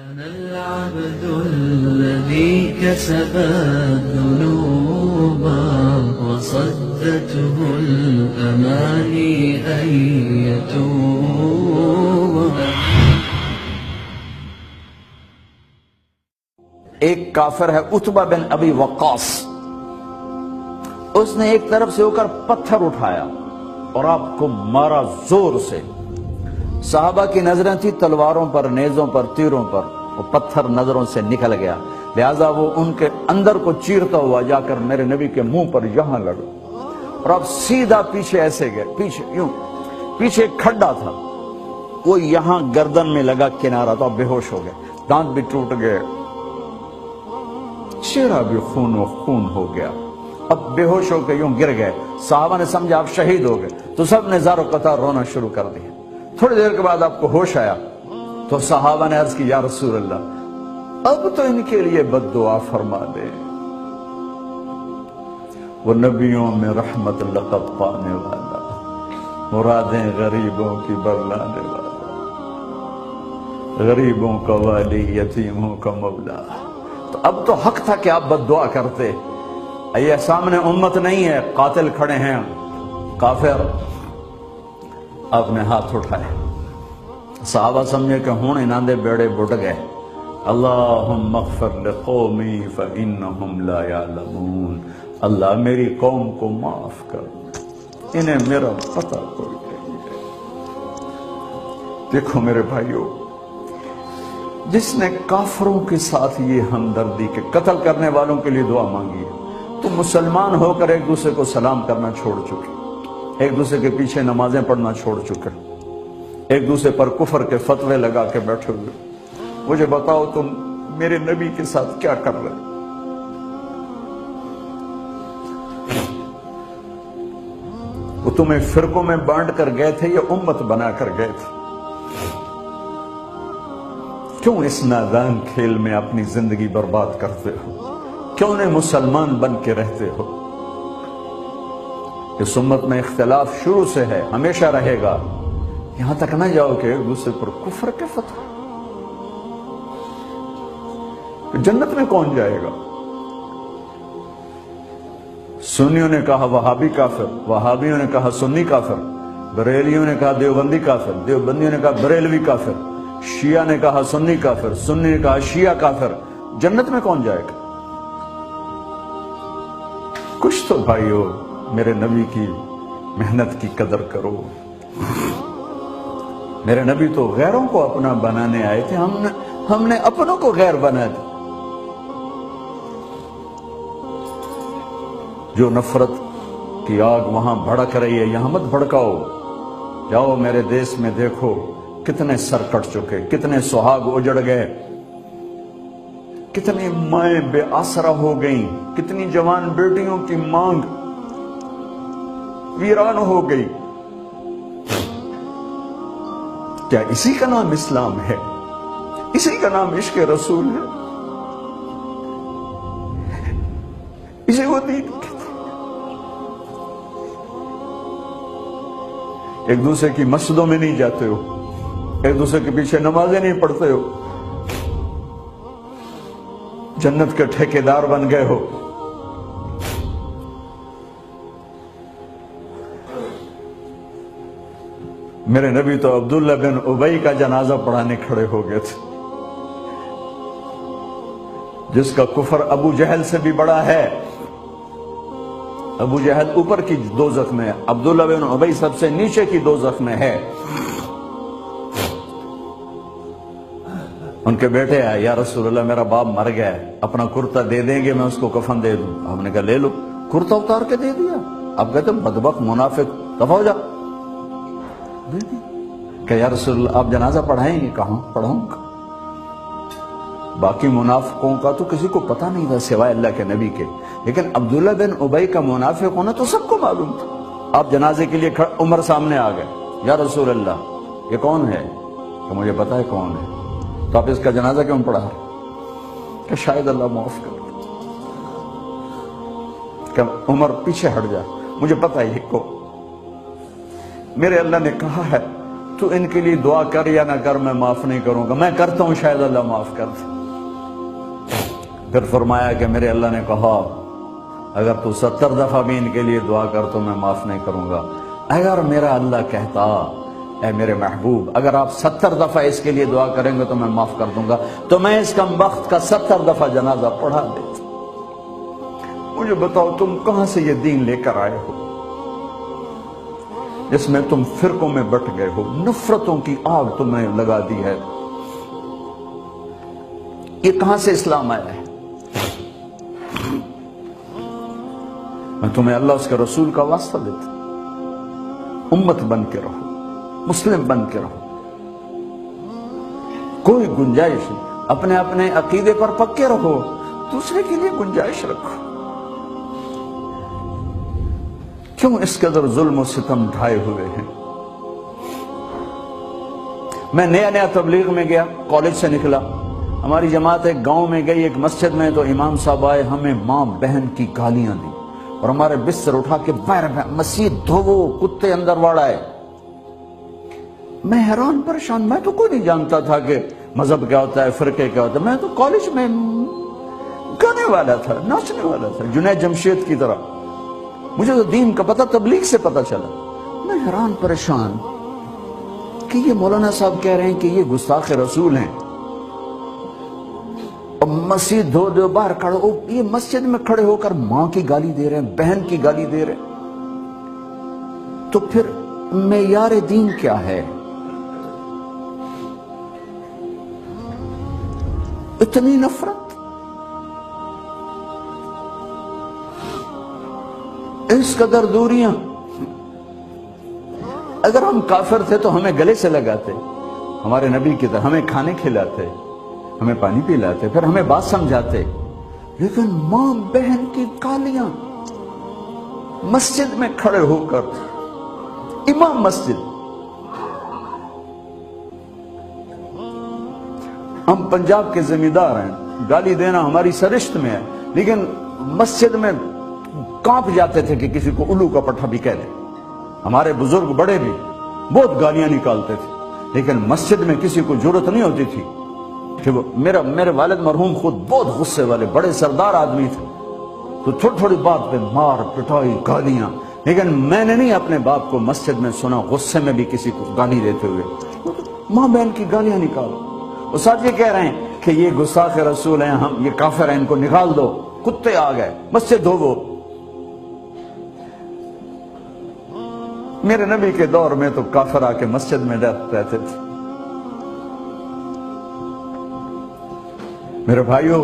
أنا العبد الذي كسب الذنوب وصدته الأماني أن يتوب. ایک کافر ہے عتبہ بن ابی وقاص، اس نے ایک طرف سے ہو کر پتھر اٹھایا اور آپ کو مارا زور سے۔ صحابہ کی نظریں تھی تلواروں پر، نیزوں پر، تیروں پر، وہ پتھر نظروں سے نکل گیا، لہذا وہ ان کے اندر کو چیرتا ہوا جا کر میرے نبی کے منہ پر یہاں لڑا، اور آپ سیدھا پیچھے ایسے گئے، پیچھے یوں، پیچھے ایک کھڈا تھا، وہ یہاں گردن میں لگا کنارہ، تو آپ بے ہوش ہو گئے، دانت بھی ٹوٹ گئے، چہرہ بھی خون و خون ہو گیا، اب بے ہوش ہو کے یوں گر گئے۔ صحابہ نے سمجھا آپ شہید ہو گئے، تو سب نے زار و قطار رونا شروع کر دیا۔ تھوڑی دیر کے بعد آپ کو ہوش آیا تو صحابہ نے عرض کی یا رسول اللہ اب تو ان کے لیے بد دعا فرما دے، وہ نبیوں میں رحمت لقب پانے والا، مرادیں غریبوں کی برلانے والا، غریبوں کا والی، یتیموں کا مولا۔ تو اب تو حق تھا کہ آپ بد دعا کرتے۔ یہ سامنے امت نہیں ہے، قاتل کھڑے ہیں، کافر۔ آپ نے ہاتھ اٹھائے، صحابہ سمجھے کہ ہون انہاں دے بیڑے بڑھ گئے۔ اللہم اغفر لقومی فإنہم لا یعلمون، اللہ میری قوم کو معاف کر، انہیں میرا پتہ کوئی نہیں ہے۔ دیکھو میرے بھائیو، جس نے کافروں کے ساتھ یہ ہمدردی کے قتل کرنے والوں کے لیے دعا مانگی ہے، تو مسلمان ہو کر ایک دوسرے کو سلام کرنا چھوڑ چکے، ایک دوسرے کے پیچھے نمازیں پڑھنا چھوڑ چکے، ایک دوسرے پر کفر کے فتوے لگا کے بیٹھے ہوئے۔ مجھے بتاؤ تم میرے نبی کے ساتھ کیا کر رہے؟ وہ تمہیں فرقوں میں بانٹ کر گئے تھے یا امت بنا کر گئے تھے؟ کیوں اس نادان کھیل میں اپنی زندگی برباد کرتے ہو؟ کیوں نے مسلمان بن کے رہتے ہو؟ اس امت میں اختلاف شروع سے ہے، ہمیشہ رہے گا، یہاں تک نہ جاؤ کہ ایک دوسرے پر کفر کے فتوے۔ جنت میں کون جائے گا؟ سنیوں نے کہا وہابی کافر، وہابیوں نے کہا سنی کافر، بریلیوں نے کہا دیوبندی کافر، دیوبندیوں نے کہا بریلوی کافر، شیعہ نے کہا سنی کافر، سنی نے کہا شیعہ کافر۔ جنت میں کون جائے گا؟ کچھ تو بھائیو میرے نبی کی محنت کی قدر کرو۔ میرے نبی تو غیروں کو اپنا بنانے آئے تھے، ہم نے اپنوں کو غیر بنا دیا۔ جو نفرت کی آگ وہاں بھڑک رہی ہے، یہاں مت بھڑکاؤ۔ جاؤ میرے دیس میں دیکھو کتنے سر کٹ چکے، کتنے سہاگ اجڑ گئے، کتنی مائیں بے آسرا ہو گئیں، کتنی جوان بیٹیوں کی مانگ ویران ہو گئی۔ کیا اسی کا نام اسلام ہے؟ اسی کا نام عشق رسول ہے؟ اسے وہ دین کہتے ہیں۔ ایک دوسرے کی مسجدوں میں نہیں جاتے ہو، ایک دوسرے کے پیچھے نمازیں نہیں پڑھتے ہو، جنت کے ٹھیکیدار بن گئے ہو۔ میرے نبی تو عبداللہ بن ابی کا جنازہ پڑھانے کھڑے ہو گئے تھے، جس کا کفر ابو جہل سے بھی بڑا ہے۔ ابو جہل اوپر کی دوزخ میں ہے، عبداللہ بن ابی سب سے نیچے کی دوزخ میں ہے۔ ان کے بیٹے آئے، یا رسول اللہ میرا باپ مر گیا ہے، اپنا کرتا دے دیں گے، میں اس کو کفن دے دوں۔ ہم نے کہا لے لو، کرتا اتار کے دے دیا۔ اب کہتے بدبخت منافق، دفع ہو جا۔ کہ یا رسول اللہ آپ جنازہ پڑھائیں گے؟ کہاں پڑھاؤں گا؟ باقی منافقوں کا تو کسی کو پتہ نہیں تھا سوائے اللہ کے نبی کے، لیکن عبداللہ بن ابی کا منافق ہونا تو سب کو معلوم تھا۔ آپ جنازے کے لیے عمر سامنے آ گئے، یا رسول اللہ یہ کون ہے؟ کہ مجھے پتا ہے کون ہے، تو آپ اس کا جنازہ کیوں پڑھا رہے؟ کہ شاید اللہ معاف کر۔ کہ عمر پیچھے ہٹ جا، مجھے پتا ہے یہ کو، میرے اللہ نے کہا ہے تو ان کے لیے دعا کر یا نہ کر، میں معاف نہیں کروں گا، میں کرتا ہوں شاید اللہ معاف کر دے۔ پھر فرمایا کہ میرے اللہ نے کہا اگر تو 70 دفعہ بھی ان کے لیے دعا کر تو میں معاف نہیں کروں گا۔ اگر میرا اللہ کہتا اے میرے محبوب اگر آپ 70 دفعہ اس کے لیے دعا کریں گے تو میں معاف کر دوں گا، تو میں اس کم بخت کا 70 دفعہ جنازہ پڑھا دیتا۔ مجھے بتاؤ تم کہاں سے یہ دین لے کر آئے ہو جس میں تم فرقوں میں بٹ گئے ہو، نفرتوں کی آگ تم نے لگا دی ہے، یہ کہاں سے اسلام آیا ہے؟ میں تمہیں اللہ اس کے رسول کا واسطہ دیتا ہوں، امت بن کے رہو، مسلم بن کے رہو، کوئی گنجائش نہیں، اپنے اپنے عقیدے پر پکے رہو، دوسرے کے لیے گنجائش رکھو۔ کیوں اس قدر ظلم و ستم ڈھائے ہوئے ہیں؟ میں نیا تبلیغ میں گیا، کالج سے نکلا، ہماری جماعت ایک گاؤں میں گئی، ایک مسجد میں، تو امام صاحب آئے، ہمیں ماں بہن کی گالیاں دی اور ہمارے بستر اٹھا کے باہر مسجد دھوو، کتے اندر واڑائے۔ میں حیران پریشان، میں تو کوئی نہیں جانتا تھا کہ مذہب کیا ہوتا ہے، فرقے کیا ہوتا ہے، میں تو کالج میں گانے والا تھا، ناچنے والا تھا، جنید جمشید کی طرح، مجھے تو دین کا پتہ تبلیغ سے پتہ چلا۔ میں حیران پریشان کہ یہ مولانا صاحب کہہ رہے ہیں کہ یہ گستاخ رسول ہیں، اور مسجد دھو دو باہر کھڑے ہو، یہ مسجد میں کھڑے ہو کر ماں کی گالی دے رہے ہیں، بہن کی گالی دے رہے ہیں، تو پھر معیار دین کیا ہے؟ اتنی نفرت، اس قدر دوریاں۔ اگر ہم کافر تھے تو ہمیں گلے سے لگاتے، ہمارے نبی کی طرح ہمیں کھانے کھلاتے، ہمیں پانی پلاتے، پھر ہمیں بات سمجھاتے، لیکن ماں بہن کی گالیاں، مسجد میں کھڑے ہو کر، امام مسجد۔ ہم پنجاب کے زمیندار ہیں، گالی دینا ہماری سرشت میں ہے، لیکن مسجد میں کانپ جاتے تھے کہ کسی کو الو کا پٹھا بھی کہہ دیں۔ ہمارے بزرگ بڑے بھی بہت گالیاں نکالتے تھے، لیکن مسجد میں کسی کو جرت نہیں ہوتی تھی کہ میرے والد مرحوم خود بہت غصے والے بڑے سردار آدمی تھے، تو تھوڑی تھوڑی بات پہ مار پٹائی گالیاں، لیکن میں نے نہیں اپنے باپ کو مسجد میں سنا غصے میں بھی کسی کو گالی دیتے ہوئے۔ ماں بہن کی گالیاں نکالو، وہ ساتھ یہ کہہ رہے ہیں کہ یہ گستاخ رسول ہیں، ہم یہ کافر ہیں، ان کو نکال دو، کتے آ گئے، مسجد دھوو۔ میرے نبی کے دور میں تو کافر آ کے مسجد میں رہتے تھے۔ میرے بھائیو،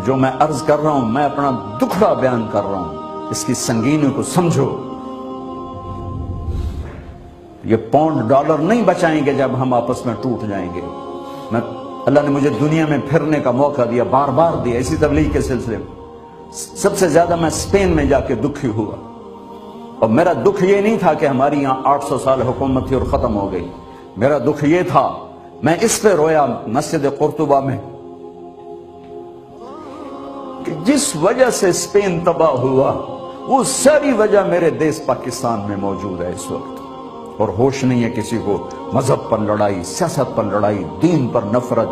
جو میں عرض کر رہا ہوں، میں اپنا دکھڑا بیان کر رہا ہوں، اس کی سنگینی کو سمجھو۔ یہ پاؤنڈ ڈالر نہیں بچائیں گے جب ہم آپس میں ٹوٹ جائیں گے۔ اللہ نے مجھے دنیا میں پھرنے کا موقع دیا، بار بار دیا، اسی تبلیغ کے سلسلے میں۔ سب سے زیادہ میں اسپین میں جا کے دکھی ہوا، اور میرا دکھ یہ نہیں تھا کہ ہماری یہاں 800 سال حکومت تھی اور ختم ہو گئی، میرا دکھ یہ تھا، میں اس پہ رویا مسجد قرطبہ میں، کہ جس وجہ سے اسپین تباہ ہوا وہ ساری وجہ میرے دیس پاکستان میں موجود ہے اس وقت، اور ہوش نہیں ہے کسی کو۔ مذہب پر لڑائی، سیاست پر لڑائی، دین پر نفرت،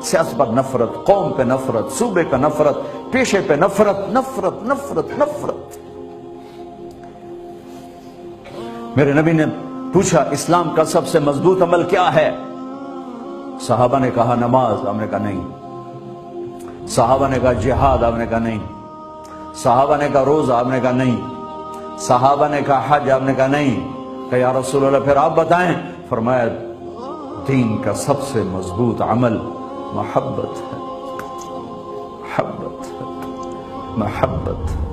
سیاست پر نفرت، قوم پہ نفرت، صوبے پہ نفرت، پیشے پہ نفرت، نفرت نفرت نفرت۔ میرے نبی نے پوچھا اسلام کا سب سے مضبوط عمل کیا ہے؟ صحابہ نے کہا نماز، آپ نے کہا نہیں۔ صحابہ نے کہا جہاد، آپ نے کہا نہیں۔ صحابہ نے کہا روزہ، آپ نے کہا نہیں۔ صحابہ نے کہا حج، آپ نے کہا نہیں۔ کہ یا رسول اللہ پھر آپ بتائیں؟ فرمایا دین کا سب سے مضبوط عمل محبت ہے، محبت ہے، محبت ہے۔